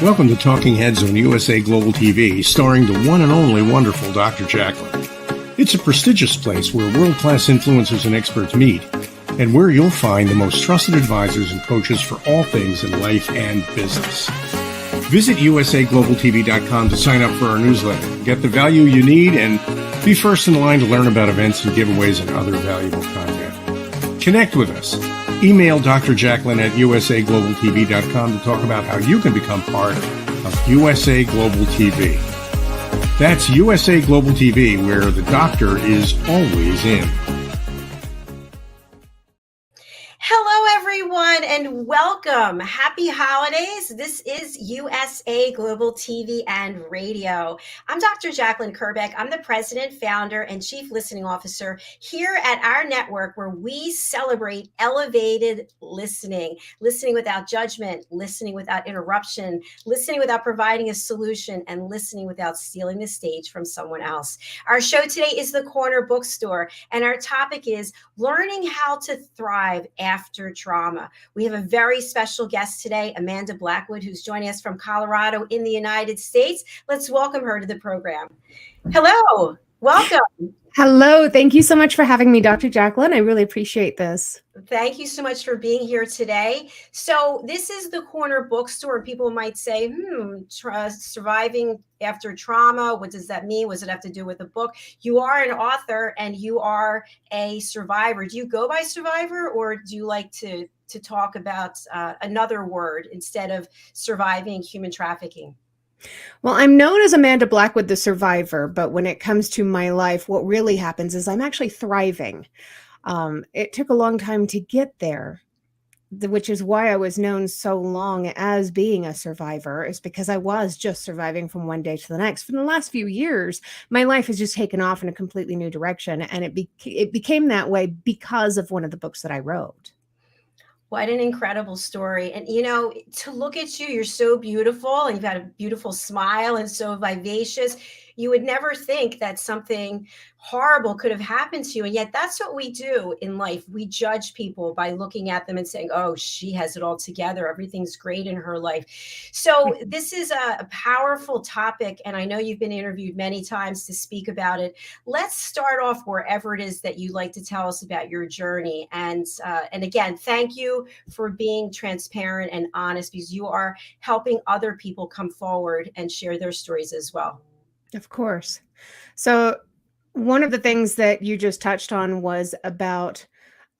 Welcome to Talking Heads on USA Global TV, starring the one and only wonderful Dr. Jacalyn. It's a prestigious place where world-class influencers and experts meet, and where you'll find the most trusted advisors and coaches for all things in life and business. Visit usaglobaltv.com to sign up for our newsletter, get the value you need, and be first in line to learn about events and giveaways and other valuable content. Connect with us. Email Dr. Jacalyn at usaglobaltv.com to talk about how you can become part of USA Global TV. That's USA Global TV, where the doctor is always in. Hello, everyone, and welcome. Happy holidays. This is USA Global TV and Radio. I'm Dr. Jacalyn Kerbeck. I'm the president, founder, and chief listening officer here at our network, where we celebrate elevated listening, listening without judgment, listening without interruption, listening without providing a solution, and listening without stealing the stage from someone else. Our show today is the Corner Bookstore, and our topic is learning how to thrive after trauma. We have a very special guest today, Amanda Blackwood, who's joining us from Colorado in the United States. Let's welcome her to the program. Hello, welcome. Hello, thank you so much for having me, Dr. Jacalyn. I really appreciate this. Thank you so much for being here today. So this is the Corner Bookstore. People might say, surviving after trauma, what does that mean? What does it have to do with the book? You are an author and you are a survivor. Do you go by survivor, or do you like to talk about another word instead of surviving human trafficking? Well, I'm known as Amanda Blackwood, the survivor, but when it comes to my life, what really happens is I'm actually thriving. It took a long time to get there, which is why I was known so long as being a survivor, is because I was just surviving from one day to the next. For the last few years, my life has just taken off in a completely new direction, and it became that way because of one of the books that I wrote. What an incredible story. And, you know, to look at you, you're so beautiful and you've got a beautiful smile and so vivacious. You would never think that something horrible could have happened to you. And yet that's what we do in life. We judge people by looking at them and saying, oh, she has it all together. Everything's great in her life. So this is a powerful topic. And I know you've been interviewed many times to speak about it. Let's start off wherever it is that you'd like to tell us about your journey. And again, thank you for being transparent and honest, because you are helping other people come forward and share their stories as well. Of course. So one of the things that you just touched on was about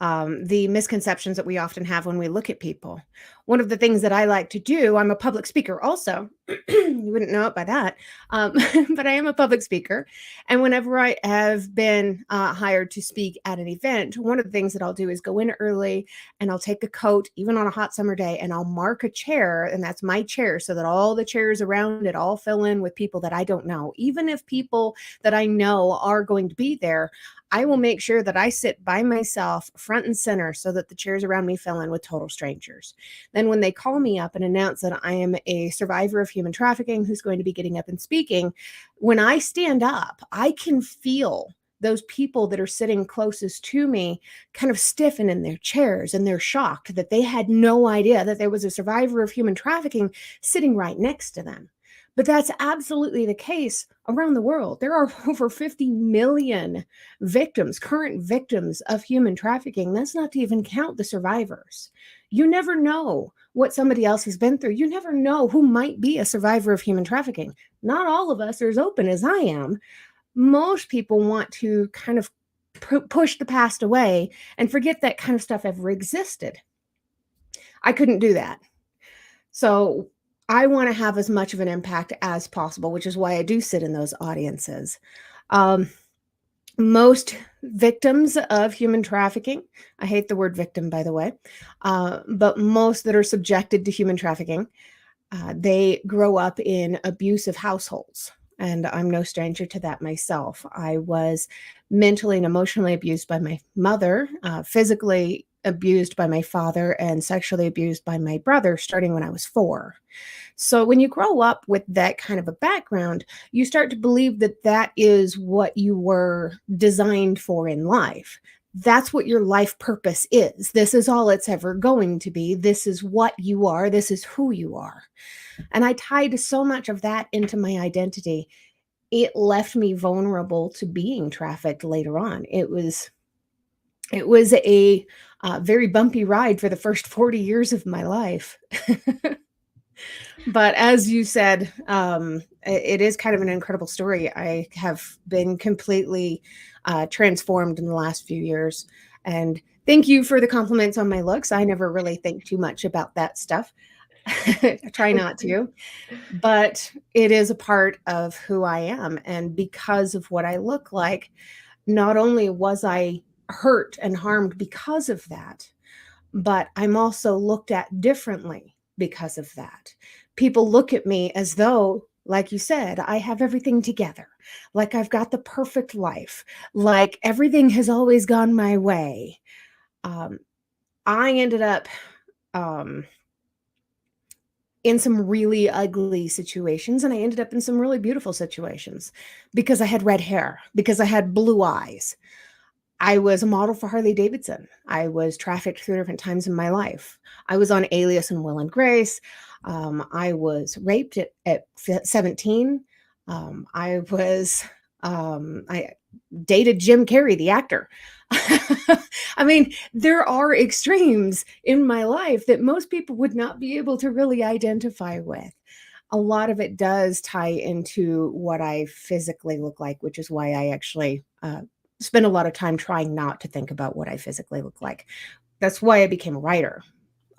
the misconceptions that we often have when we look at people. One of the things that I like to do, I'm a public speaker also. You wouldn't know it by that, but I am a public speaker. And whenever I have been hired to speak at an event, one of the things that I'll do is go in early and I'll take a coat, even on a hot summer day, and I'll mark a chair, and that's my chair, so that all the chairs around it all fill in with people that I don't know. Even if people that I know are going to be there, I will make sure that I sit by myself front and center so that the chairs around me fill in with total strangers. Then when they call me up and announce that I am a survivor of human trafficking who's going to be getting up and speaking, when I stand up, I can feel those people that are sitting closest to me kind of stiffen in their chairs, and they're shocked that they had no idea that there was a survivor of human trafficking sitting right next to them. But that's absolutely the case around the world. There are over 50 million victims, current victims of human trafficking. That's not to even count the survivors. You never know what somebody else has been through. You never know who might be a survivor of human trafficking. Not all of us are as open as I am. Most people want to kind of push the past away and forget that kind of stuff ever existed. I couldn't do that. So I want to have as much of an impact as possible, which is why I do sit in those audiences. Most victims of human trafficking, I hate the word victim, by the way, but most that are subjected to human trafficking, they grow up in abusive households. And I'm no stranger to that myself. I was mentally and emotionally abused by my mother, physically abused by my father, and sexually abused by my brother starting when I was 4. So when you grow up with that kind of a background, you start to believe that that is what you were designed for in life. that's what your life purpose is. This is all it's ever going to be. This is what you are. This is who you are. And I tied so much of that into my identity. It left me vulnerable to being trafficked later on. It was a very bumpy ride for the first 40 years of my life. But as you said, it is kind of an incredible story. I have been completely transformed in the last few years. And thank you for the compliments on my looks. I never really think too much about that stuff. I try not to, but it is a part of who I am. And because of what I look like, not only was I hurt and harmed because of that, but I'm also looked at differently because of that. People look at me as though, like you said, I have everything together, like I've got the perfect life, like everything has always gone my way. I ended up in some really ugly situations, and I ended up in some really beautiful situations because I had red hair, because I had blue eyes. I was a model for Harley Davidson. I was trafficked 3 different times in my life. I was on Alias and Will and Grace. I was raped at 17. I dated Jim Carrey, the actor. I mean, there are extremes in my life that most people would not be able to really identify with. A lot of it does tie into what I physically look like, which is why I actually spend a lot of time trying not to think about what I physically look like. That's why I became a writer.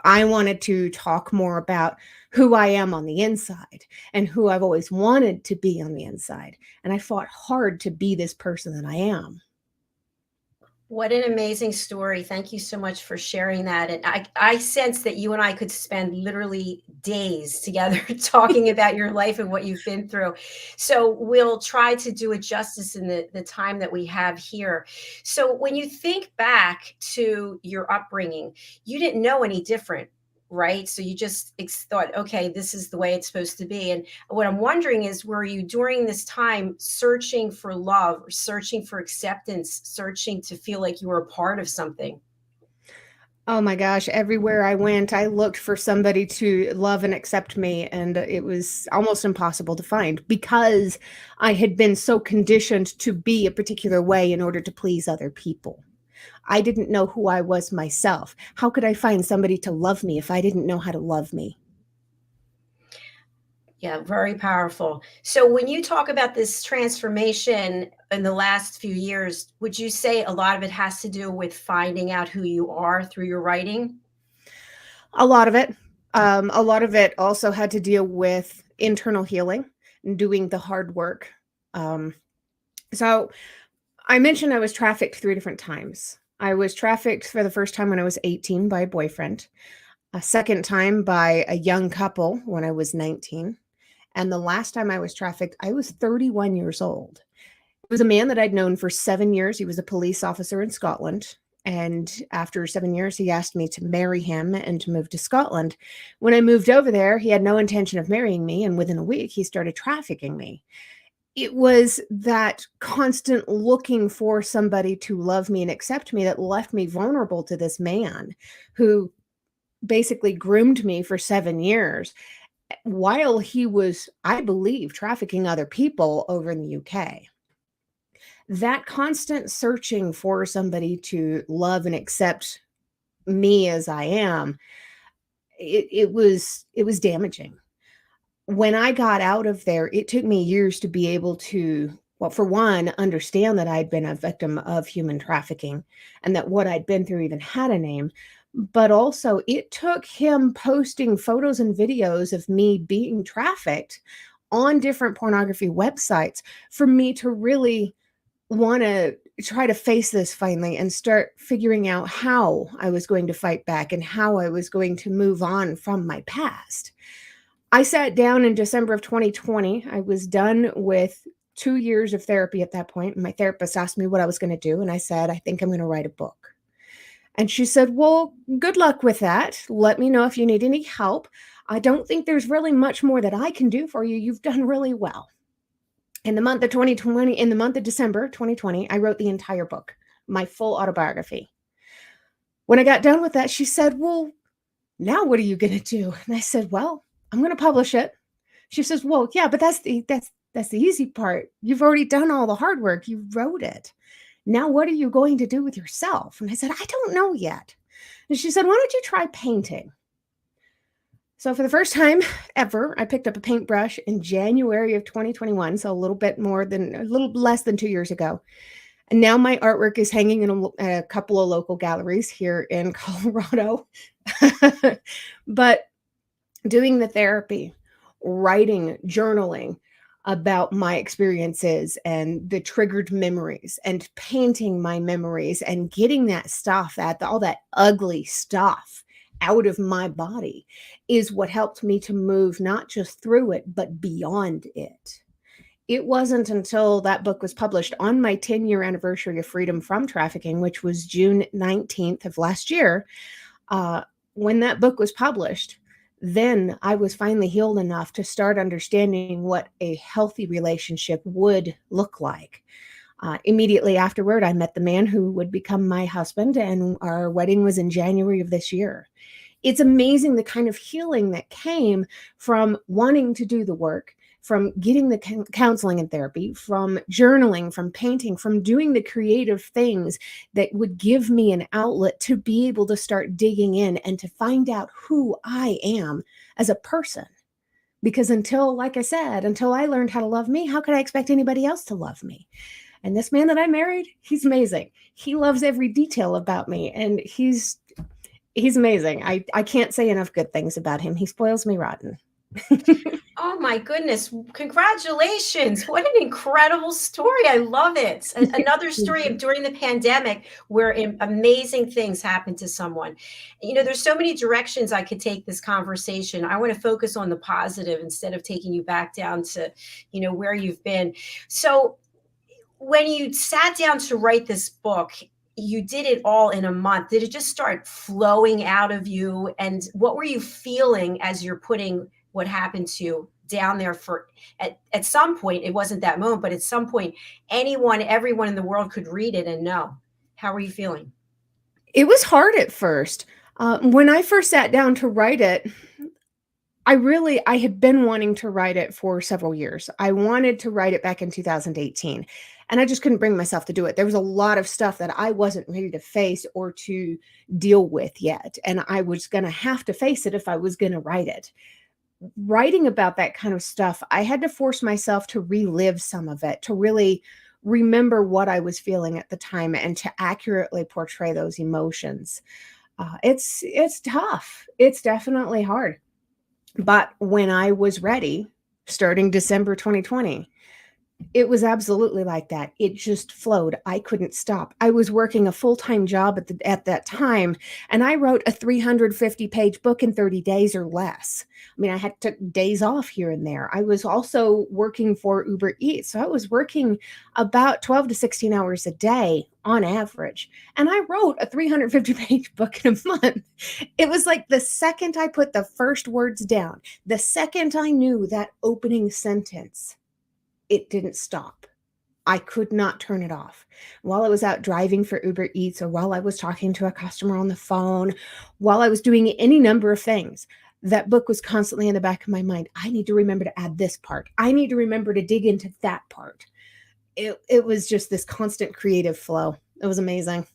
I wanted to talk more about who I am on the inside and who I've always wanted to be on the inside. And I fought hard to be this person that I am. What an amazing story. Thank you so much for sharing that. And I sense that you and I could spend literally days together talking about your life and what you've been through. So we'll try to do it justice in the time that we have here. So when you think back to your upbringing, you didn't know any different, right? So you just thought, okay, this is the way it's supposed to be. And what I'm wondering is, were you during this time searching for love, or searching for acceptance, searching to feel like you were a part of something? Oh my gosh, everywhere I went, I looked for somebody to love and accept me, and it was almost impossible to find because I had been so conditioned to be a particular way in order to please other people. I didn't know who I was myself. How could I find somebody to love me if I didn't know how to love me? Yeah, very powerful. So when you talk about this transformation in the last few years, would you say a lot of it has to do with finding out who you are through your writing? A lot of it. A lot of it also had to deal with internal healing and doing the hard work. So I mentioned I was trafficked 3 different times. I was trafficked for the first time when I was 18 by a boyfriend, a second time by a young couple when I was 19, and the last time I was trafficked, I was 31 years old. It was a man that I'd known for 7 years. He was a police officer in Scotland, and after 7 years, he asked me to marry him and to move to Scotland. When I moved over there, he had no intention of marrying me, and within a week, he started trafficking me. It was that constant looking for somebody to love me and accept me that left me vulnerable to this man who basically groomed me for 7 years while he was, I believe, trafficking other people over in the UK. That constant searching for somebody to love and accept me as I am, it was damaging. When I got out of there, it took me years to be able to, well, for one, understand that I'd been a victim of human trafficking and that what I'd been through even had a name. But also, it took him posting photos and videos of me being trafficked on different pornography websites for me to really want to try to face this finally and start figuring out how I was going to fight back and how I was going to move on from my past. I sat down in December of 2020. I was done with 2 years of therapy at that point. My therapist asked me what I was going to do. And I said, I think I'm going to write a book. And she said, well, good luck with that. Let me know if you need any help. I don't think there's really much more that I can do for you. You've done really well. In the month of December 2020, I wrote the entire book. my full autobiography. When I got done with that, she said, well, now what are you going to do? And I said, well, I'm going to publish it. She says, well, yeah, but that's the easy part. You've already done all the hard work. You wrote it. Now, what are you going to do with yourself? And I said, I don't know yet. And she said, why don't you try painting? So for the first time ever, I picked up a paintbrush in January of 2021. So a little less than 2 years ago. And now my artwork is hanging in a couple of local galleries here in Colorado. But doing the therapy, writing, journaling about my experiences and the triggered memories and painting my memories and getting that stuff, all that ugly stuff out of my body is what helped me to move not just through it, but beyond it. It wasn't until that book was published on my 10-year anniversary of freedom from trafficking, which was June 19th of last year, when that book was published, then I was finally healed enough to start understanding what a healthy relationship would look like. Immediately afterward, I met the man who would become my husband, and our wedding was in January of this year. It's amazing the kind of healing that came from wanting to do the work, from getting the counseling and therapy, from journaling, from painting, from doing the creative things that would give me an outlet to be able to start digging in and to find out who I am as a person. Because like I said, until I learned how to love me, how could I expect anybody else to love me? And this man that I married, he's amazing. He loves every detail about me, and he's amazing. I can't say enough good things about him. He spoils me rotten. Oh my goodness. Congratulations. What an incredible story. I love it. Another story of during the pandemic where amazing things happened to someone. There's so many directions I could take this conversation. I want to focus on the positive instead of taking you back down to, where you've been. So when you sat down to write this book, you did it all in a month. Did it just start flowing out of you? And what were you feeling as you're putting what happened to you down there at some point? It wasn't that moment, but at some point, everyone in the world could read it and know. How were you feeling? It was hard at first. When I first sat down to write it, I had been wanting to write it for several years. I wanted to write it back in 2018, and I just couldn't bring myself to do it. There was a lot of stuff that I wasn't ready to face or to deal with yet, and I was going to have to face it if I was going to write it. Writing about that kind of stuff, I had to force myself to relive some of it, to really remember what I was feeling at the time and to accurately portray those emotions. It's tough. It's definitely hard. But when I was ready, starting December 2020, it was absolutely like that. It just flowed. I couldn't stop. I was working a full-time job at that time, and I wrote a 350-page book in 30 days or less. I mean, I took days off here and there. I was also working for Uber Eats, so I was working about 12 to 16 hours a day on average, and I wrote a 350-page book in a month. It was like the second I put the first words down, the second I knew that opening sentence, it didn't stop. I could not turn it off. While I was out driving for Uber Eats, or while I was talking to a customer on the phone, while I was doing any number of things, that book was constantly in the back of my mind. I need to remember to add this part. I need to remember to dig into that part. It was just this constant creative flow. It was amazing.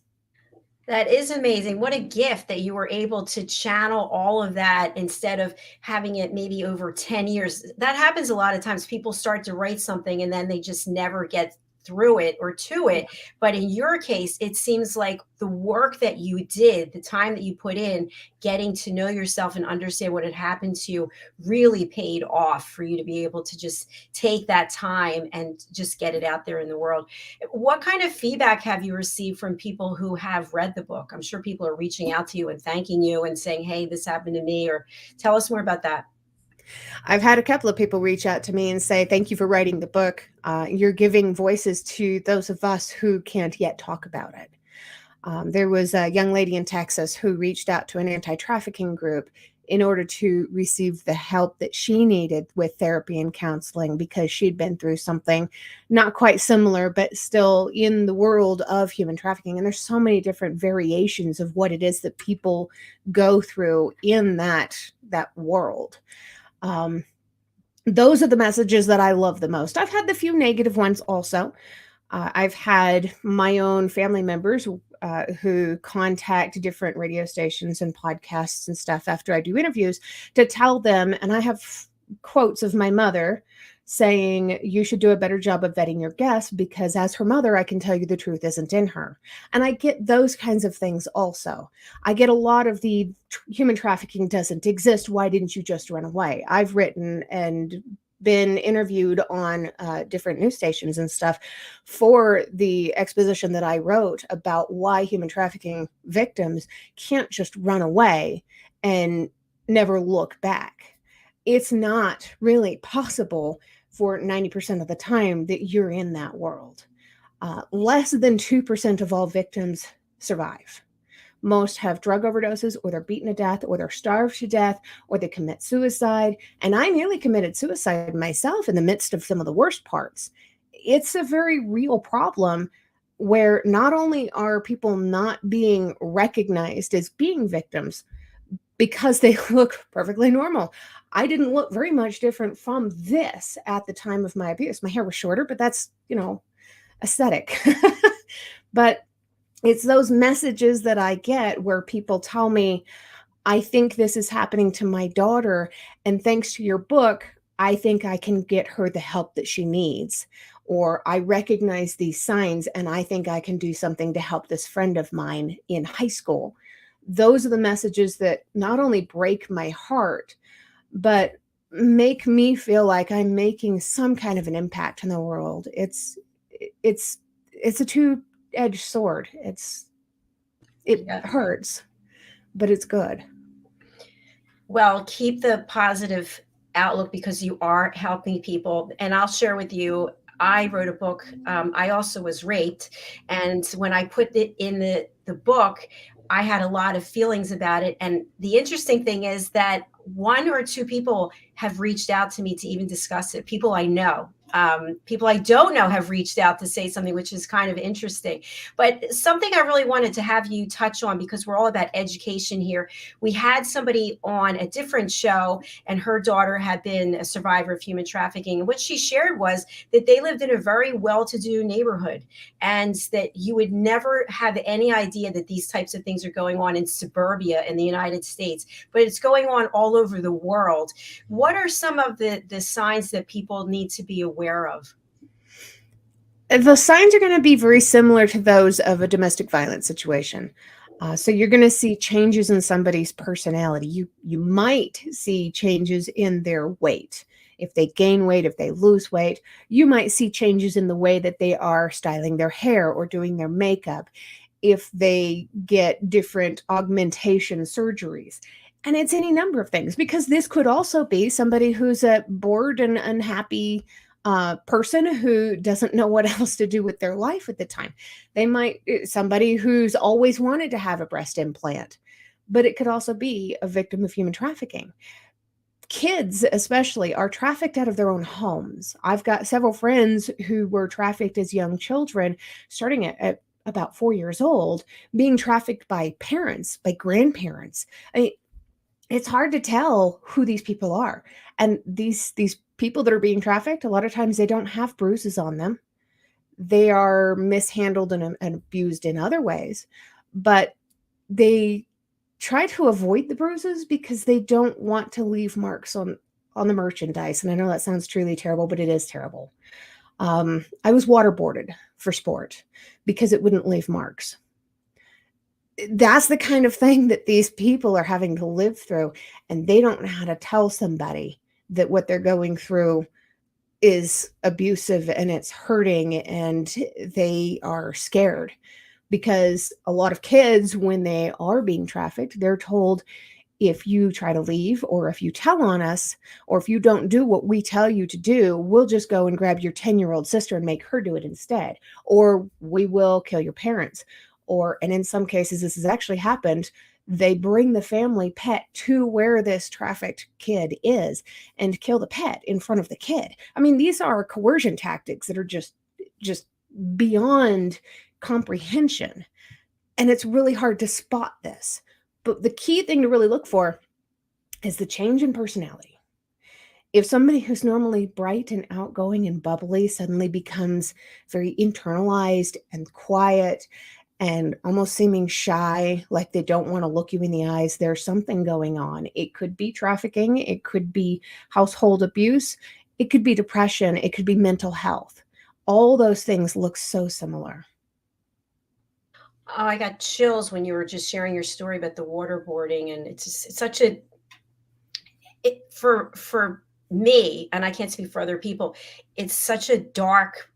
That is amazing. What a gift that you were able to channel all of that instead of having it maybe over 10 years. That happens a lot of times. People start to write something and then they just never get through it or to it. But in your case, it seems like the work that you did, the time that you put in, getting to know yourself and understand what had happened to you really paid off for you to be able to just take that time and just get it out there in the world. What kind of feedback have you received from people who have read the book? I'm sure people are reaching out to you and thanking you and saying, hey, this happened to me, or tell us more about that. I've had a couple of people reach out to me and say, thank you for writing the book. You're giving voices to those of us who can't yet talk about it. There was a young lady in Texas who reached out to an anti-trafficking group in order to receive the help that she needed with therapy and counseling, because she'd been through something not quite similar, but still in the world of human trafficking. And there's so many different variations of what it is that people go through in that world. Those are the messages that I love the most. I've had the few negative ones also. I've had my own family members who contact different radio stations and podcasts and stuff after I do interviews to tell them, and I have quotes of my mother saying, you should do a better job of vetting your guests, because as her mother, I can tell you the truth isn't in her. And I get those kinds of things also. I get a lot of the human trafficking doesn't exist. Why didn't you just run away? I've written and been interviewed on different news stations and stuff for the exposition that I wrote about why human trafficking victims can't just run away and never look back. It's not really possible for 90% of the time that you're in that world. Less than 2% of all victims survive. Most have drug overdoses, or they're beaten to death, or they're starved to death, or they commit suicide. And I nearly committed suicide myself in the midst of some of the worst parts. It's a very real problem where not only are people not being recognized as being victims because they look perfectly normal. I didn't look very much different from this at the time of my abuse. My hair was shorter, but that's, aesthetic. But it's those messages that I get where people tell me, I think this is happening to my daughter, and thanks to your book, I think I can get her the help that she needs. Or I recognize these signs and I think I can do something to help this friend of mine in high school. Those are the messages that not only break my heart, but make me feel like I'm making some kind of an impact in the world. It's a two-edged sword. It hurts, but it's good. Well, keep the positive outlook, because you are helping people. And I'll share with you, I wrote a book. I also was raped. And when I put it in the book, I had a lot of feelings about it. And the interesting thing is that one or two people have reached out to me to even discuss it. People I know. People I don't know have reached out to say something, which is kind of interesting. But something I really wanted to have you touch on, because we're all about education here. We had somebody on a different show, and her daughter had been a survivor of human trafficking. And what she shared was that they lived in a very well-to-do neighborhood, and that you would never have any idea that these types of things are going on in suburbia in the United States, but it's going on all over the world. What are some of the signs that people need to be aware of? The signs are going to be very similar to those of a domestic violence situation. So you're going to see changes in somebody's personality. You might see changes in their weight. If they gain weight, if they lose weight, you might see changes in the way that they are styling their hair or doing their makeup. If they get different augmentation surgeries. And it's any number of things, because this could also be somebody who's a bored and unhappy person who doesn't know what else to do with their life at the time. They might, somebody who's always wanted to have a breast implant, but it could also be a victim of human trafficking. Kids especially are trafficked out of their own homes. I've got several friends who were trafficked as young children, starting at about 4 years old, being trafficked by parents, by grandparents. It's hard to tell who these people are. And these people that are being trafficked, a lot of times they don't have bruises on them. They are mishandled and abused in other ways, but they try to avoid the bruises because they don't want to leave marks on the merchandise. And I know that sounds truly terrible, but it is terrible. I was waterboarded for sport because it wouldn't leave marks. That's the kind of thing that these people are having to live through, and they don't know how to tell somebody that what they're going through is abusive and it's hurting, and they are scared. Because a lot of kids, when they are being trafficked, they're told, if you try to leave, or if you tell on us, or if you don't do what we tell you to do, we'll just go and grab your 10-year-old sister and make her do it instead. Or we will kill your parents. And in some cases, this has actually happened. They bring the family pet to where this trafficked kid is and kill the pet in front of the kid. I mean, these are coercion tactics that are just beyond comprehension. And it's really hard to spot this. But the key thing to really look for is the change in personality. If somebody who's normally bright and outgoing and bubbly suddenly becomes very internalized and quiet and almost seeming shy, like they don't want to look you in the eyes, there's something going on. It could be trafficking, it could be household abuse, it could be depression, it could be mental health. All those things look so similar. Oh, I got chills when you were just sharing your story about the waterboarding, and it's such a for me, and I can't speak for other people, it's such a dark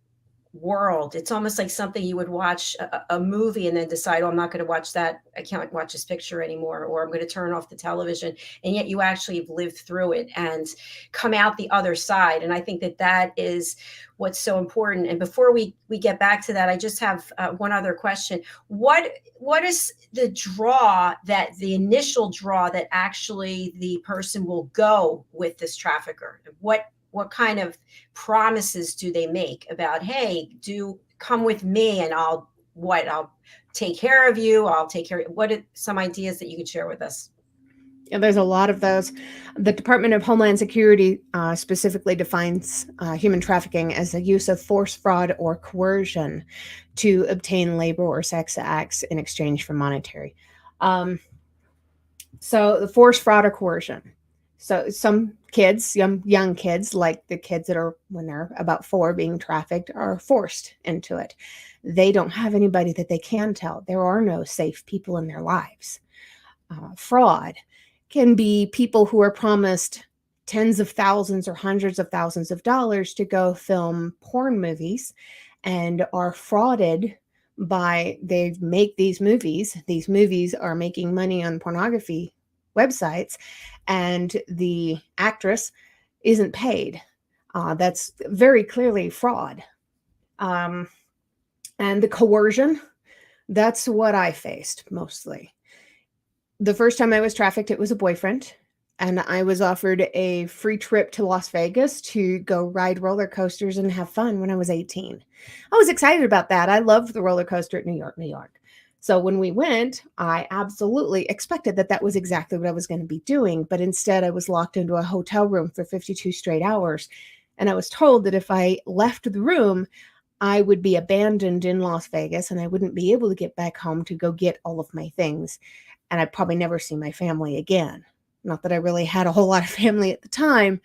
world. It's almost like something you would watch a movie and then decide, oh, I'm not going to watch that. I can't watch this picture anymore, or I'm going to turn off the television. And yet you actually have lived through it and come out the other side. And I think that that is what's so important. And before we get back to that, I just have one other question. What is the draw, that the initial draw that actually the person will go with this trafficker? What kind of promises do they make about, hey, do come with me and I'll take care of you. I'll take care. What are some ideas that you could share with us? Yeah, there's a lot of those. The Department of Homeland Security specifically defines human trafficking as the use of force, fraud, or coercion to obtain labor or sex acts in exchange for monetary. So the force, fraud, or coercion. So some kids, young kids, like the kids that are when they're about 4 being trafficked, are forced into it. They don't have anybody that they can tell. There are no safe people in their lives. Fraud can be people who are promised tens of thousands or hundreds of thousands of dollars to go film porn movies and are frauded by, they make these movies. These movies are making money on pornography websites, and the actress isn't paid. That's very clearly fraud. And the coercion, that's what I faced mostly. The first time I was trafficked, it was a boyfriend, and I was offered a free trip to Las Vegas to go ride roller coasters and have fun when I was 18. I was excited about that. I loved the roller coaster at New York. So when we went, I absolutely expected that that was exactly what I was going to be doing. But instead, I was locked into a hotel room for 52 straight hours. And I was told that if I left the room, I would be abandoned in Las Vegas and I wouldn't be able to get back home to go get all of my things. And I'd probably never see my family again. Not that I really had a whole lot of family at the time,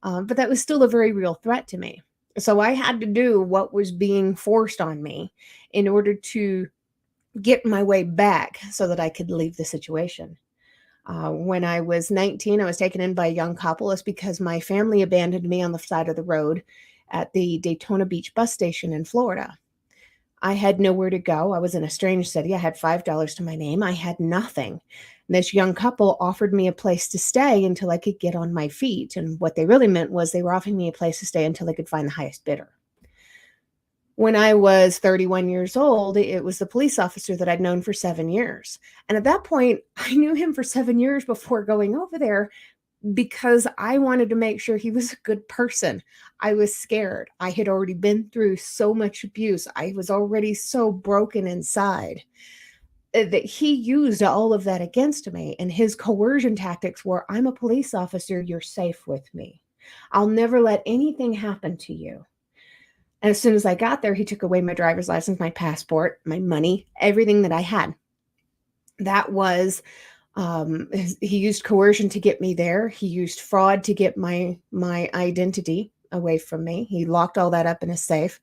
but that was still a very real threat to me. So I had to do what was being forced on me in order to get my way back so that I could leave the situation. When I was 19, I was taken in by a young couple. It's because my family abandoned me on the side of the road at the Daytona Beach bus station in Florida. I had nowhere to go. I was in a strange city. I had $5 to my name. I had nothing. This young couple offered me a place to stay until I could get on my feet. And what they really meant was they were offering me a place to stay until they could find the highest bidder. When I was 31 years old, it was the police officer that I'd known for 7 years. And at that point, I knew him for 7 years before going over there because I wanted to make sure he was a good person. I was scared. I had already been through so much abuse. I was already so broken inside that he used all of that against me. And his coercion tactics were, I'm a police officer. You're safe with me. I'll never let anything happen to you. And as soon as I got there, he took away my driver's license, my passport, my money, everything that I had. That was, he used coercion to get me there. He used fraud to get my identity away from me. He locked all that up in a safe.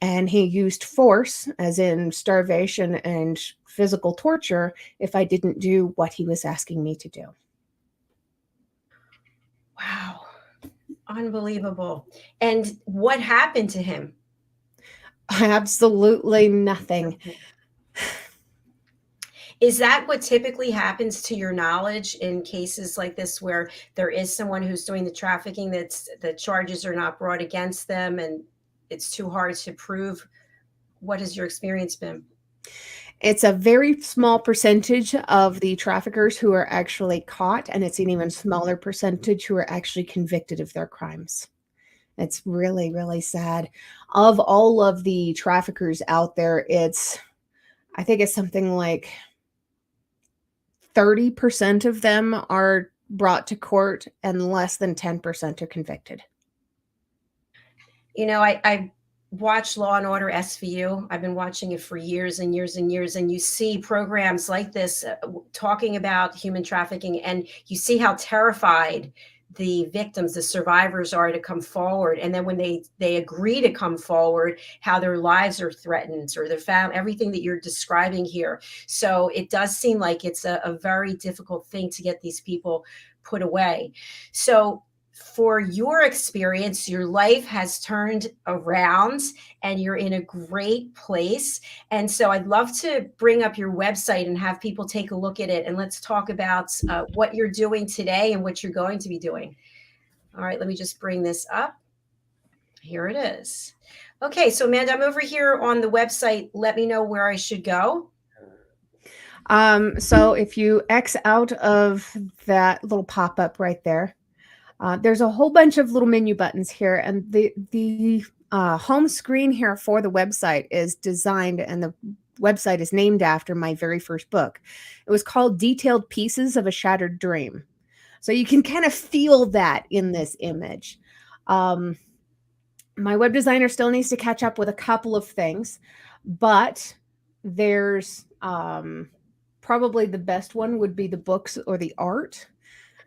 And he used force, as in starvation and physical torture, if I didn't do what he was asking me to do. Wow. Unbelievable. And what happened to him? Absolutely nothing. Is that what typically happens, to your knowledge, in cases like this where there is someone who's doing the trafficking, the charges are not brought against them and it's too hard to prove? What has your experience been? It's a very small percentage of the traffickers who are actually caught, and it's an even smaller percentage who are actually convicted of their crimes. It's really, really sad. Of all of the traffickers out there, I think it's something like 30% of them are brought to court and less than 10% are convicted. You know, I watch Law and Order SVU. I've been watching it for years and years and years. And you see programs like this talking about human trafficking, and you see how terrified the victims, the survivors are to come forward. And then when they agree to come forward, how their lives are threatened, or their family, everything that you're describing here. So it does seem like it's a very difficult thing to get these people put away. So for your experience, your life has turned around and you're in a great place. And so I'd love to bring up your website and have people take a look at it. And let's talk about what you're doing today and what you're going to be doing. All right, let me just bring this up. Here it is. Okay, so Amanda, I'm over here on the website. Let me know where I should go. So if you X out of that little pop-up right there, there's a whole bunch of little menu buttons here, and the home screen here for the website is designed, and the website is named after my very first book. It was called Detailed Pieces of a Shattered Dream. So you can kind of feel that in this image. My web designer still needs to catch up with a couple of things, but there's probably the best one would be the books or the art.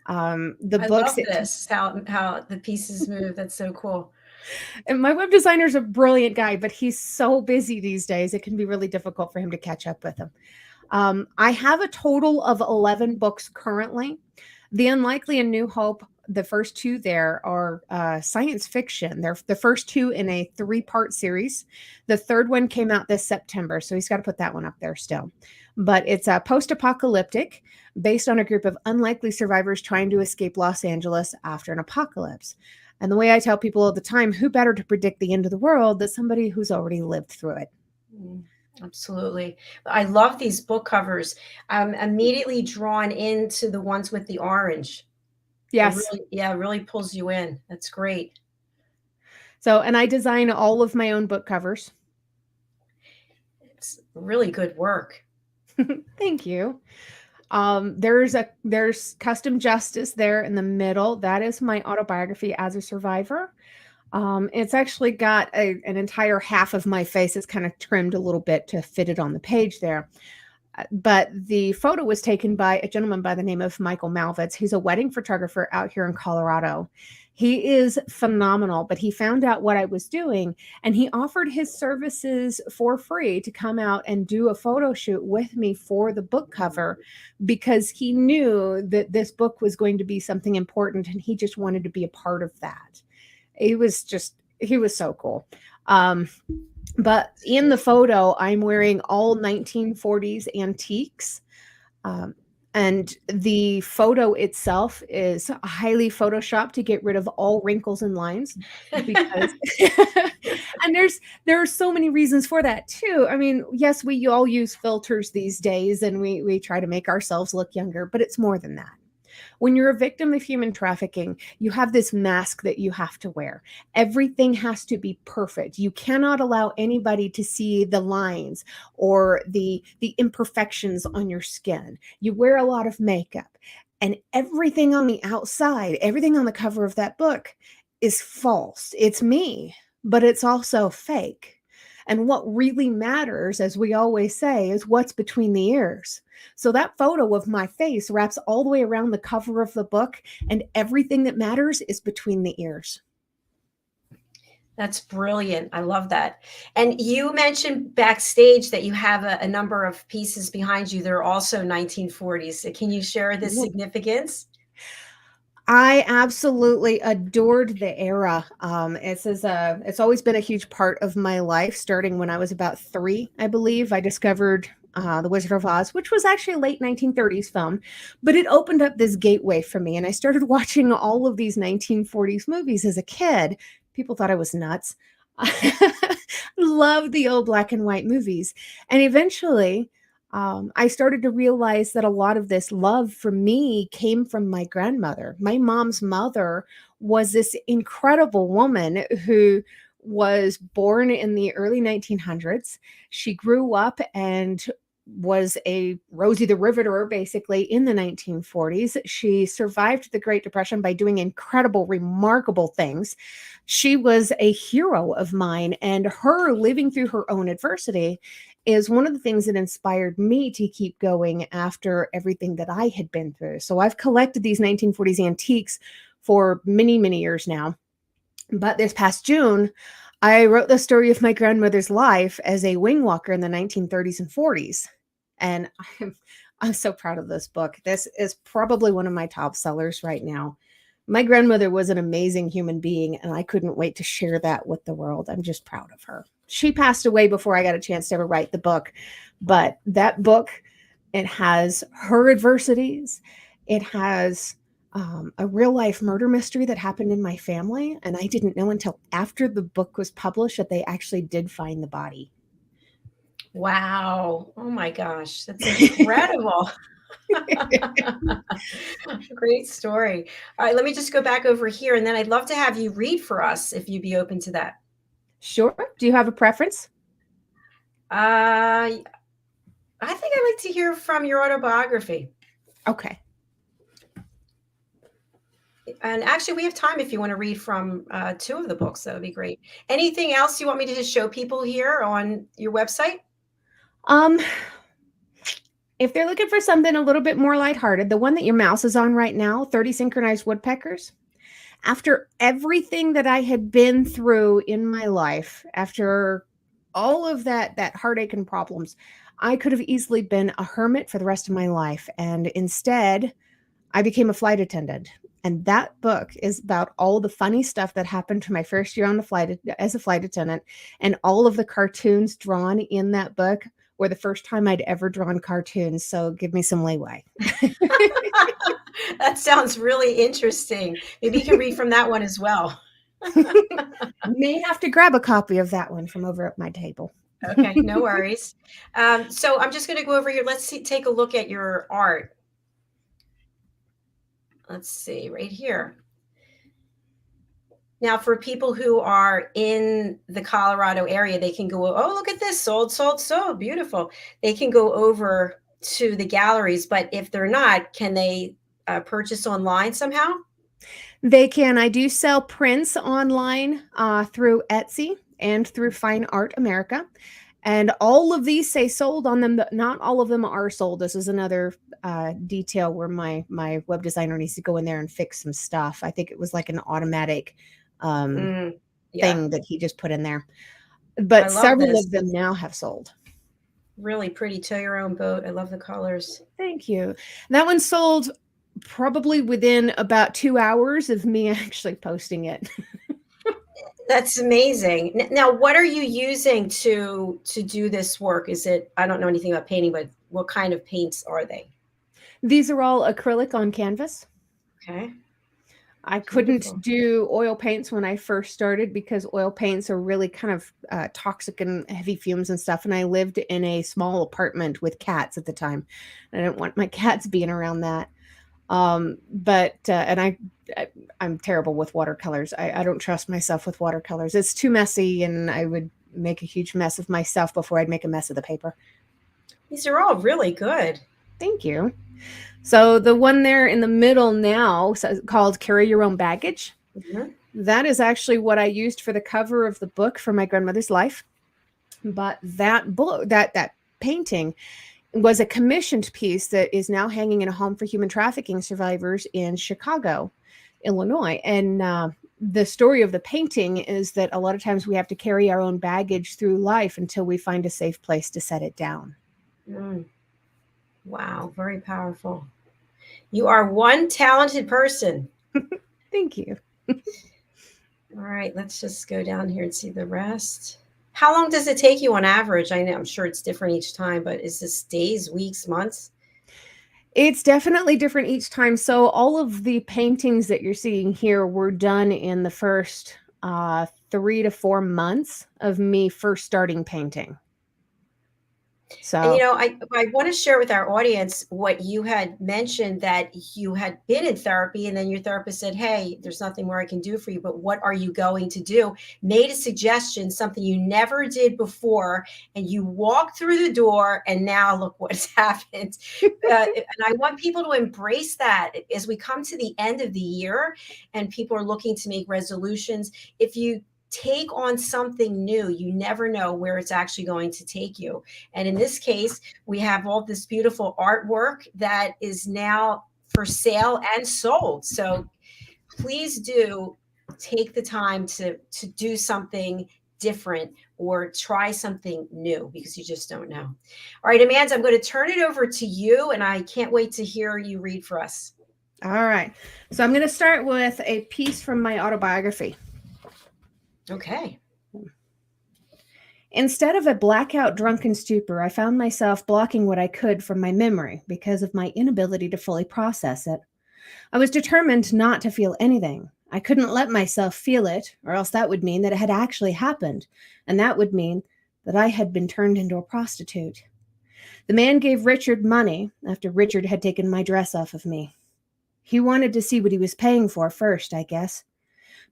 I love this, how the pieces move. That's so cool. And my web designer is a brilliant guy, but he's so busy these days. It can be really difficult for him to catch up with him. I have a total of 11 books currently. The Unlikely and New Hope, the first two there are science fiction. They're the first two in a 3-part series. The third one came out this September, so he's got to put that one up there still. But it's post-apocalyptic, based on a group of unlikely survivors trying to escape Los Angeles after an apocalypse. And the way I tell people all the time, who better to predict the end of the world than somebody who's already lived through it? Absolutely. I love these book covers. I'm immediately drawn into the ones with the orange. Yes. It really pulls you in. That's great. So, and I design all of my own book covers. It's really good work. Thank you. There's Custom Justice there in the middle. That is my autobiography as a survivor. It's actually got an entire half of my face. It's kind of trimmed a little bit to fit it on the page there. But the photo was taken by a gentleman by the name of Michael Malvitz. He's a wedding photographer out here in Colorado. He is phenomenal, but he found out what I was doing, and he offered his services for free to come out and do a photo shoot with me for the book cover, because he knew that this book was going to be something important, and he just wanted to be a part of that. He was so cool. But in the photo, I'm wearing all 1940s antiques. And the photo itself is highly photoshopped to get rid of all wrinkles and lines, because and there are so many reasons for that too. I mean, yes, we all use filters these days, and we try to make ourselves look younger, but it's more than that. When you're a victim of human trafficking, you have this mask that you have to wear. Everything has to be perfect. You cannot allow anybody to see the lines or the imperfections on your skin. You wear a lot of makeup, and everything on the outside, everything on the cover of that book is false. It's me, but it's also fake. And what really matters, as we always say, is what's between the ears. So that photo of my face wraps all the way around the cover of the book, and everything that matters is between the ears. That's brilliant. I love that. And you mentioned backstage that you have a number of pieces behind you. They're also 1940s. Can you share the significance? I absolutely adored the era. It's always been a huge part of my life, starting when I was about 3, I believe. I discovered The Wizard of Oz, which was actually a late 1930s film, but it opened up this gateway for me, and I started watching all of these 1940s movies as a kid. People thought I was nuts. Loved the old black and white movies. And eventually, I started to realize that a lot of this love for me came from my grandmother. My mom's mother was this incredible woman who was born in the early 1900s. She grew up and was a Rosie the Riveter basically in the 1940s. She survived the Great Depression by doing incredible, remarkable things. She was a hero of mine, and her living through her own adversity is one of the things that inspired me to keep going after everything that I had been through. So I've collected these 1940s antiques for many, many years now. But this past June, I wrote the story of my grandmother's life as a wing walker in the 1930s and 40s. And I'm so proud of this book. This is probably one of my top sellers right now. My grandmother was an amazing human being, and I couldn't wait to share that with the world. I'm just proud of her. She passed away before I got a chance to ever write the book, but that book, it has her adversities. It has a real life murder mystery that happened in my family, and I didn't know until after the book was published that they actually did find the body. Wow. Oh my gosh. That's incredible. Great story. All right, let me just go back over here, and then I'd love to have you read for us if you'd be open to that. Sure. Do you have a preference? I think I'd like to hear from your autobiography. Okay. And actually, we have time if you want to read from two of the books. That would be great. Anything else you want me to just show people here on your website? If they're looking for something a little bit more lighthearted, the one that your mouse is on right now, 30 Synchronized Woodpeckers. After everything that I had been through in my life, after all of that heartache and problems, I could have easily been a hermit for the rest of my life. And instead, I became a flight attendant. And that book is about all the funny stuff that happened to my first year on the flight as a flight attendant, and all of the cartoons drawn in that book were the first time I'd ever drawn cartoons. So give me some leeway. That sounds really interesting. Maybe you can read from that one as well. May have to grab a copy of that one from over at my table. Okay, no worries. So I'm just going to go over here. Let's take a look at your art. Let's see right here. Now, for people who are in the Colorado area, they can go, oh, look at this, sold, so beautiful. They can go over to the galleries, but if they're not, can they purchase online somehow? They can. I do sell prints online through Etsy and through Fine Art America. And all of these say sold on them, but not all of them are sold. This is another detail where my web designer needs to go in there and fix some stuff. I think it was like an automatic thing that he just put in there. But several of them now have sold. Really pretty. Tow your own boat. I love the colors. Thank you. That one sold probably within about 2 hours of me actually posting it. That's amazing. Now, what are you using to do this work? Is it, I don't know anything about painting, but what kind of paints are they? These are all acrylic on canvas. Okay. I couldn't do oil paints when I first started because oil paints are really kind of toxic and heavy fumes and stuff. And I lived in a small apartment with cats at the time. I didn't want my cats being around that. And I'm terrible with watercolors. I don't trust myself with watercolors. It's too messy, and I would make a huge mess of myself before I'd make a mess of the paper. These are all really good. Thank you. So the one there in the middle now called Carry Your Own Baggage. Mm-hmm. That is actually what I used for the cover of the book for my grandmother's life. But that book, that painting was a commissioned piece that is now hanging in a home for human trafficking survivors in Chicago, Illinois. And the story of the painting is that a lot of times we have to carry our own baggage through life until we find a safe place to set it down. Mm. Wow, very powerful. You are one talented person. Thank you. All right, let's just go down here and see the rest. How long does it take you on average? I know, I'm sure it's different each time, but is this days, weeks, months? It's definitely different each time. So all of the paintings that you're seeing here were done in the first 3 to 4 months of me first starting painting. And, So I want to share with our audience what you had mentioned, that you had been in therapy and then your therapist said, hey, there's nothing more I can do for you, but what are you going to do? Made a suggestion, something you never did before, and you walked through the door and now look what's happened. And I want people to embrace that as we come to the end of the year and people are looking to make resolutions. If you take on something new, you never know where it's actually going to take you. And in this case, we have all this beautiful artwork that is now for sale and sold. So please do take the time to do something different or try something new, because you just don't know. All right, Amanda, I'm going to turn it over to you, and I can't wait to hear you read for us. all right. So I'm going to start with a piece from my autobiography. Okay. Instead of a blackout drunken stupor, I found myself blocking what I could from my memory because of my inability to fully process it. I was determined not to feel anything. I couldn't let myself feel it, or else that would mean that it had actually happened, and that would mean that I had been turned into a prostitute. The man gave Richard money after Richard had taken my dress off of me. He wanted to see what he was paying for first, I guess.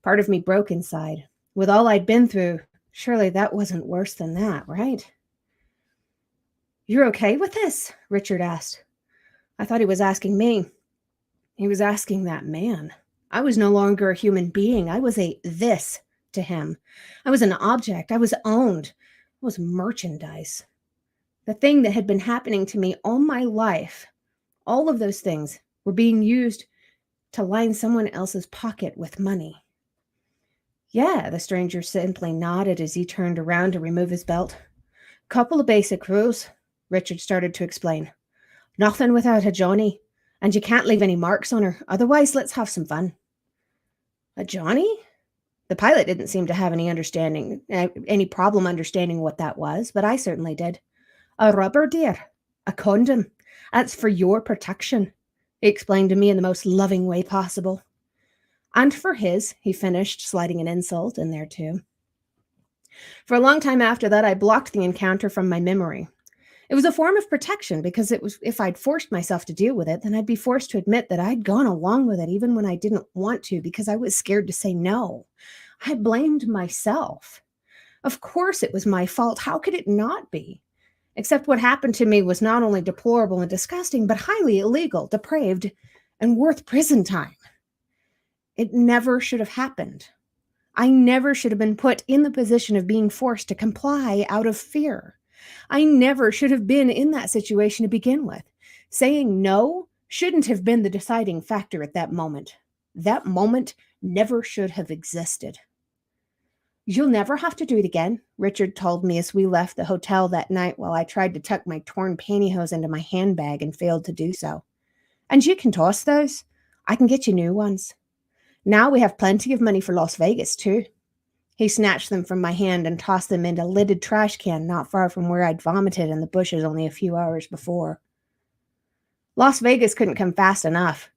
Part of me broke inside. With all I'd been through, surely that wasn't worse than that, right? You're okay with this? Richard asked. I thought he was asking me. He was asking that man. I was no longer a human being. I was a this to him. I was an object. I was owned. I was merchandise. The thing that had been happening to me all my life, all of those things were being used to line someone else's pocket with money. Yeah, the stranger simply nodded as he turned around to remove his belt. Couple of basic rules, Richard started to explain. Nothing without a Johnny, and you can't leave any marks on her. Otherwise, let's have some fun. A Johnny? The pilot didn't seem to have any problem understanding what that was, but I certainly did. A rubber, dear. A condom. That's for your protection, he explained to me in the most loving way possible. And for his, he finished, sliding an insult in there too. For a long time after that, I blocked the encounter from my memory. It was a form of protection because if I'd forced myself to deal with it, then I'd be forced to admit that I'd gone along with it even when I didn't want to because I was scared to say no. I blamed myself. Of course it was my fault. How could it not be? Except what happened to me was not only deplorable and disgusting, but highly illegal, depraved, and worth prison time. It never should have happened. I never should have been put in the position of being forced to comply out of fear. I never should have been in that situation to begin with. Saying no shouldn't have been the deciding factor at that moment. That moment never should have existed. You'll never have to do it again, Richard told me as we left the hotel that night while I tried to tuck my torn pantyhose into my handbag and failed to do so. And you can toss those. I can get you new ones. Now we have plenty of money for Las Vegas, too. He snatched them from my hand and tossed them into a lidded trash can not far from where I'd vomited in the bushes only a few hours before. Las Vegas couldn't come fast enough.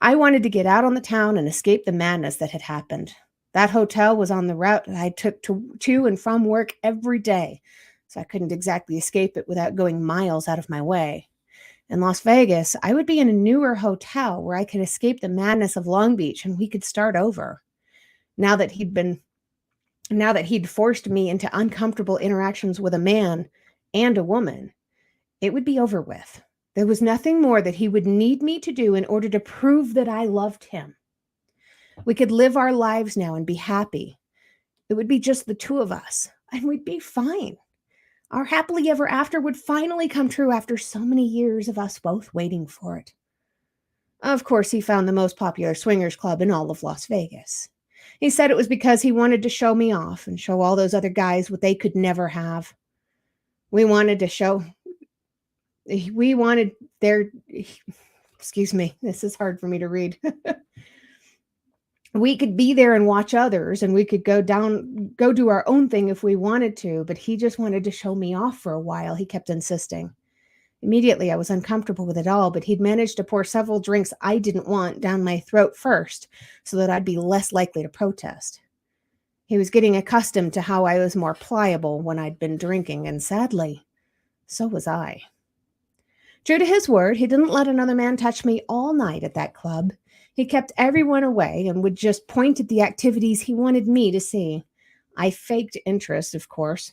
I wanted to get out on the town and escape the madness that had happened. That hotel was on the route that I took to and from work every day, so I couldn't exactly escape it without going miles out of my way. In Las Vegas, I would be in a newer hotel where I could escape the madness of Long Beach and we could start over. Now that he'd forced me into uncomfortable interactions with a man and a woman, it would be over with. There was nothing more that he would need me to do in order to prove that I loved him. We could live our lives now and be happy. It would be just the two of us, and we'd be fine. Our happily ever after would finally come true after so many years of us both waiting for it. Of course, he found the most popular swingers club in all of Las Vegas. He said it was because he wanted to show me off and show all those other guys what they could never have. Excuse me, this is hard for me to read. We could be there and watch others, and we could go do our own thing if we wanted to, but he just wanted to show me off for a while, he kept insisting. Immediately, I was uncomfortable with it all, but he'd managed to pour several drinks I didn't want down my throat first, so that I'd be less likely to protest. He was getting accustomed to how I was more pliable when I'd been drinking, and sadly, So was I. True to his word, he didn't let another man touch me all night at that club. He kept everyone away and would just point at the activities he wanted me to see. I faked interest, of course,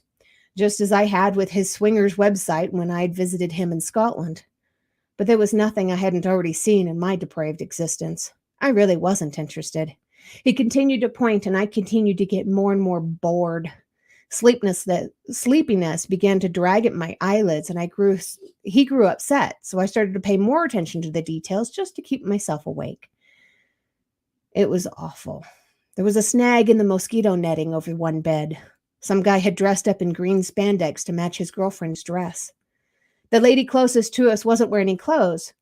just as I had with his swingers website when I'd visited him in Scotland. But there was nothing I hadn't already seen in my depraved existence. I really wasn't interested. He continued to point, and I continued to get more and more bored. Sleepiness began to drag at my eyelids, and he grew upset, so I started to pay more attention to the details just to keep myself awake. It was awful. There was a snag in the mosquito netting over one bed. Some guy had dressed up in green spandex to match his girlfriend's dress. The lady closest to us wasn't wearing any clothes,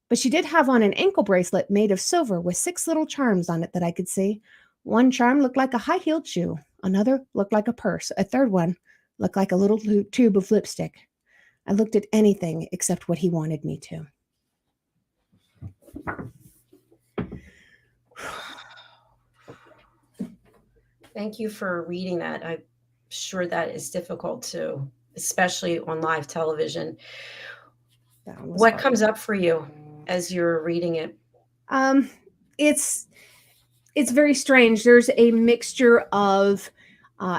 but she did have on an ankle bracelet made of silver with 6 little charms on it that I could see. One charm looked like a high-heeled shoe. Another looked like a purse. A third one looked like a little tube of lipstick. I looked at anything except what he wanted me to. Thank you for reading that. I'm sure that is difficult too, especially on live television. What comes up for you as you're reading it? It's very strange. There's a mixture of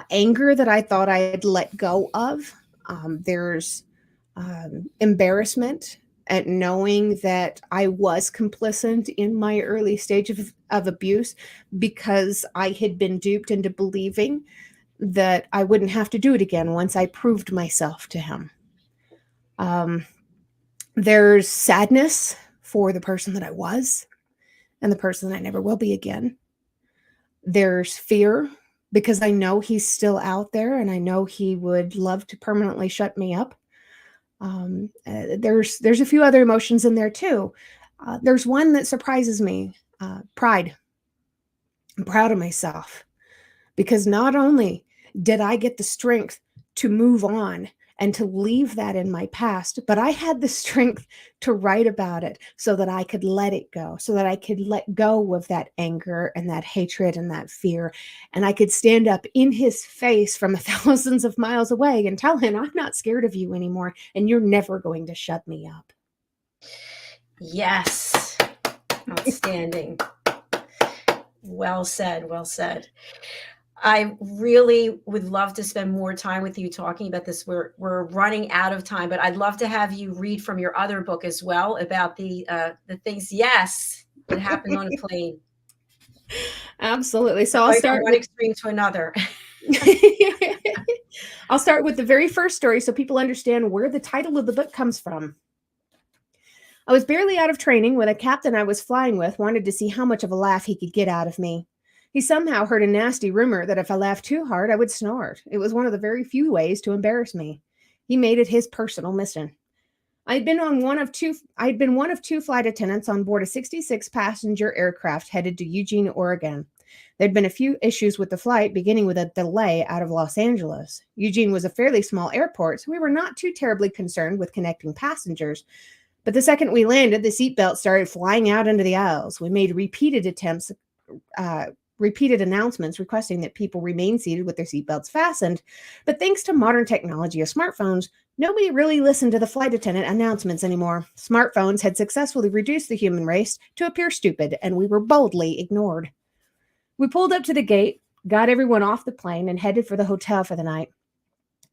anger that I thought I had let go of. There's embarrassment at knowing that I was complicit in my early stage of abuse because I had been duped into believing that I wouldn't have to do it again once I proved myself to him. There's sadness for the person that I was and the person that I never will be again. There's fear because I know he's still out there and I know he would love to permanently shut me up. There's a few other emotions in there too. There's one that surprises me, pride. I'm proud of myself because not only did I get the strength to move on and to leave that in my past, but I had the strength to write about it so that I could let it go, so that I could let go of that anger and that hatred and that fear. And I could stand up in his face from thousands of miles away and tell him, I'm not scared of you anymore, and you're never going to shut me up. Yes. Outstanding. Well said. Well said. I really would love to spend more time with you talking about this. We're running out of time, but I'd love to have you read from your other book as well about the things, yes, that happened on a plane. Absolutely. So I'll start from one extreme to another. I'll start with the very first story so people understand where the title of the book comes from. I was barely out of training when a captain I was flying with wanted to see how much of a laugh he could get out of me. He somehow heard a nasty rumor that if I laughed too hard, I would snort. It was one of the very few ways to embarrass me. He made it his personal mission. I'd been one of two flight attendants on board a 66-passenger aircraft headed to Eugene, Oregon. There'd been a few issues with the flight, beginning with a delay out of Los Angeles. Eugene was a fairly small airport, so we were not too terribly concerned with connecting passengers. But the second we landed, the seatbelt started flying out into the aisles. We made repeated announcements requesting that people remain seated with their seatbelts fastened. But thanks to modern technology of smartphones, nobody really listened to the flight attendant announcements anymore. Smartphones had successfully reduced the human race to appear stupid, and we were boldly ignored. We pulled up to the gate, got everyone off the plane, and headed for the hotel for the night.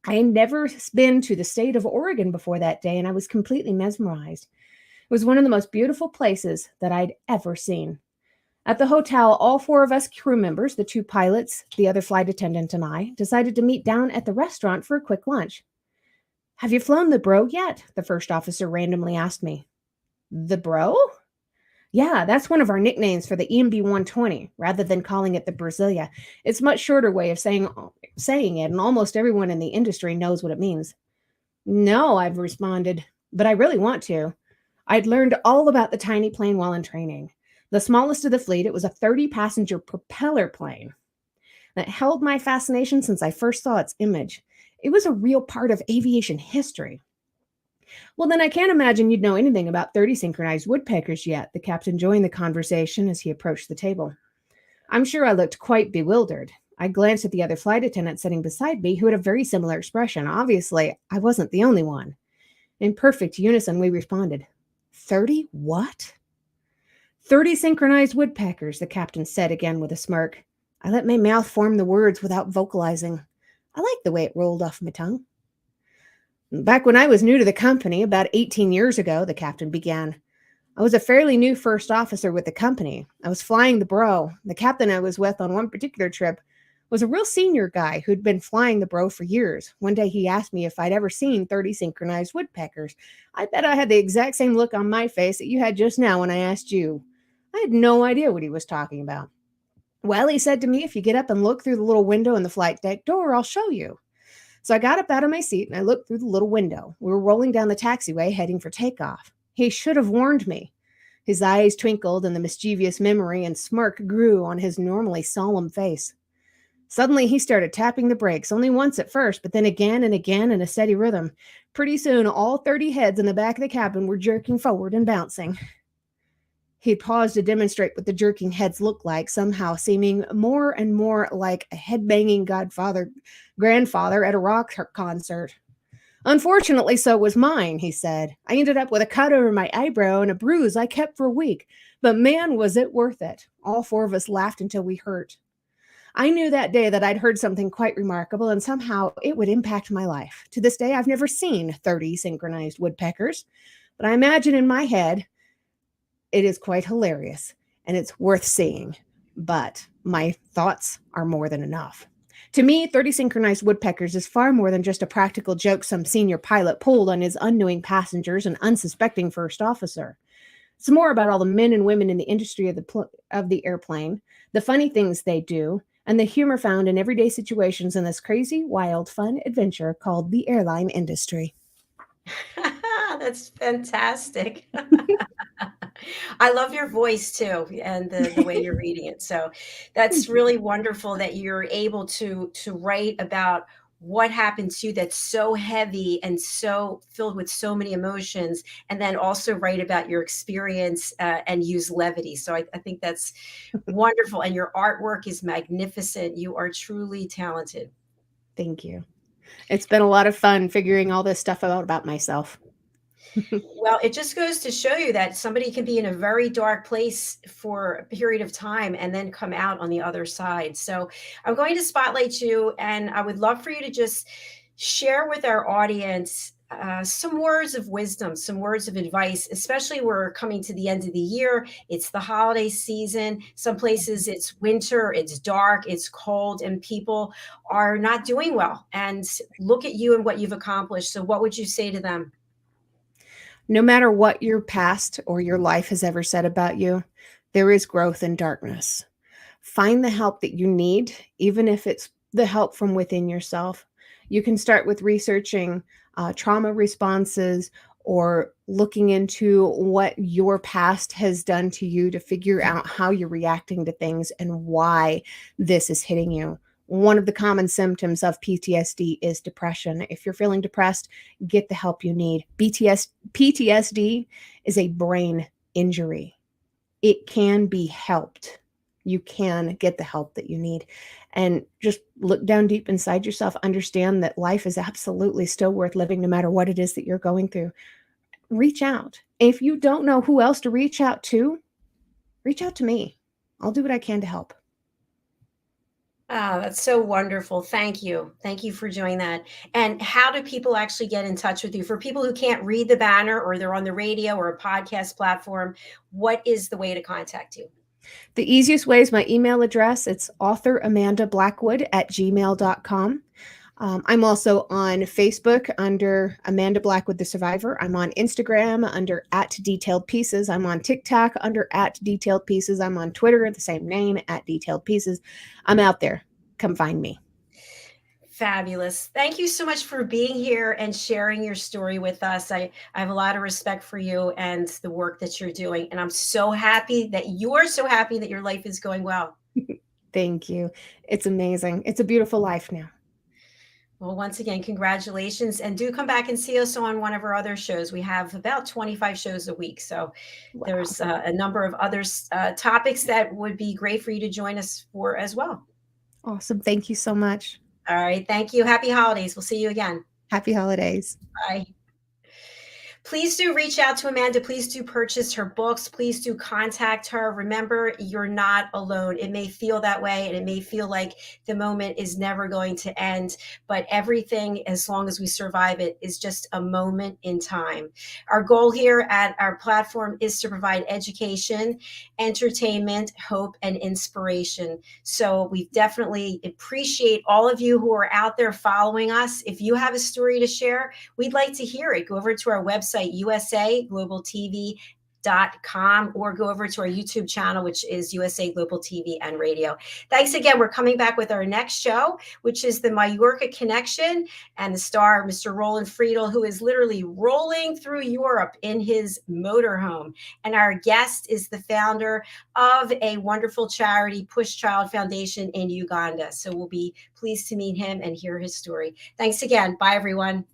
I had never been to the state of Oregon before that day, and I was completely mesmerized. It was one of the most beautiful places that I'd ever seen. At the hotel, all 4 of us crew members, the 2 pilots, the other flight attendant, and I, decided to meet down at the restaurant for a quick lunch. Have you flown the Bro yet? The first officer randomly asked me. The Bro? Yeah, that's one of our nicknames for the EMB 120, rather than calling it the Brasilia. It's a much shorter way of saying it, and almost everyone in the industry knows what it means. No, I've responded, but I really want to. I'd learned all about the tiny plane while in training. The smallest of the fleet, it was a 30-passenger propeller plane that held my fascination since I first saw its image. It was a real part of aviation history. Well, then I can't imagine you'd know anything about 30 synchronized woodpeckers yet, the captain joined the conversation as he approached the table. I'm sure I looked quite bewildered. I glanced at the other flight attendant sitting beside me who had a very similar expression. Obviously, I wasn't the only one. In perfect unison, we responded, 30 what? 30 synchronized woodpeckers, the captain said again with a smirk. I let my mouth form the words without vocalizing. I liked the way it rolled off my tongue. Back when I was new to the company, about 18 years ago, the captain began, I was a fairly new first officer with the company. I was flying the Bro. The captain I was with on one particular trip was a real senior guy who'd been flying the Bro for years. One day he asked me if I'd ever seen 30 synchronized woodpeckers. I bet I had the exact same look on my face that you had just now when I asked you. I had no idea what he was talking about. Well, he said to me, if you get up and look through the little window in the flight deck door, I'll show you. So I got up out of my seat and I looked through the little window. We were rolling down the taxiway heading for takeoff. He should have warned me. His eyes twinkled and the mischievous memory and smirk grew on his normally solemn face. Suddenly he started tapping the brakes, only once at first, but then again and again in a steady rhythm. Pretty soon all 30 heads in the back of the cabin were jerking forward and bouncing. He paused to demonstrate what the jerking heads looked like, somehow seeming more and more like a head-banging grandfather at a rock concert. Unfortunately, so was mine, he said. I ended up with a cut over my eyebrow and a bruise I kept for a week. But man, was it worth it. All four of us laughed until we hurt. I knew that day that I'd heard something quite remarkable, and somehow it would impact my life. To this day, I've never seen 30 synchronized woodpeckers, but I imagine in my head it is quite hilarious, and it's worth seeing. But my thoughts are more than enough. To me, 30 synchronized woodpeckers is far more than just a practical joke some senior pilot pulled on his unknowing passengers and unsuspecting first officer. It's more about all the men and women in the industry of the airplane, the funny things they do, and the humor found in everyday situations in this crazy, wild, fun adventure called the airline industry. That's fantastic. I love your voice too, and the way you're reading it. So that's really wonderful that you're able to write about what happened to you that's so heavy and so filled with so many emotions, and then also write about your experience and use levity. So I think that's wonderful, and your artwork is magnificent. You are truly talented. Thank you. It's been a lot of fun figuring all this stuff out about myself. Well, it just goes to show you that somebody can be in a very dark place for a period of time and then come out on the other side. So I'm going to spotlight you, and I would love for you to just share with our audience some words of wisdom, some words of advice, especially we're coming to the end of the year. It's the holiday season. Some places it's winter, it's dark, it's cold, and people are not doing well. And look at you and what you've accomplished. So what would you say to them? No matter what your past or your life has ever said about you, there is growth in darkness. Find the help that you need, even if it's the help from within yourself. You can start with researching trauma responses or looking into what your past has done to you to figure out how you're reacting to things and why this is hitting you. One of the common symptoms of PTSD is depression. If you're feeling depressed, get the help you need. PTSD is a brain injury. It can be helped. You can get the help that you need. And just look down deep inside yourself. Understand that life is absolutely still worth living no matter what it is that you're going through. Reach out. If you don't know who else to reach out to me. I'll do what I can to help. Oh, that's so wonderful. Thank you. Thank you for doing that. And how do people actually get in touch with you? For people who can't read the banner or they're on the radio or a podcast platform, what is the way to contact you? The easiest way is my email address. It's authoramandablackwood@gmail.com. I'm also on Facebook under Amanda Blackwood, the Survivor. I'm on Instagram under @DetailedPieces. I'm on TikTok under @DetailedPieces. I'm on Twitter, the same name, @DetailedPieces. I'm out there. Come find me. Fabulous. Thank you so much for being here and sharing your story with us. I have a lot of respect for you and the work that you're doing. And I'm so happy that you're so happy that your life is going well. Thank you. It's amazing. It's a beautiful life now. Well, once again, congratulations. And do come back and see us on one of our other shows. We have about 25 shows a week. So Wow. there's a number of other topics that would be great for you to join us for as well. Awesome. Thank you so much. All right. Thank you. Happy holidays. We'll see you again. Happy holidays. Bye. Please do reach out to Amanda. Please do purchase her books. Please do contact her. Remember, you're not alone. It may feel that way, and it may feel like the moment is never going to end, but everything, as long as we survive it, is just a moment in time. Our goal here at our platform is to provide education, entertainment, hope, and inspiration. So we definitely appreciate all of you who are out there following us. If you have a story to share, we'd like to hear it. Go over to our website, usaglobaltv.com, or go over to our YouTube channel, which is USA Global TV and Radio. Thanks again. We're coming back with our next show, which is the Mallorca Connection, and the star, Mr. Roland Friedel, who is literally rolling through Europe in his motorhome. And our guest is the founder of a wonderful charity, Push Child Foundation in Uganda. So we'll be pleased to meet him and hear his story. Thanks again. Bye, everyone.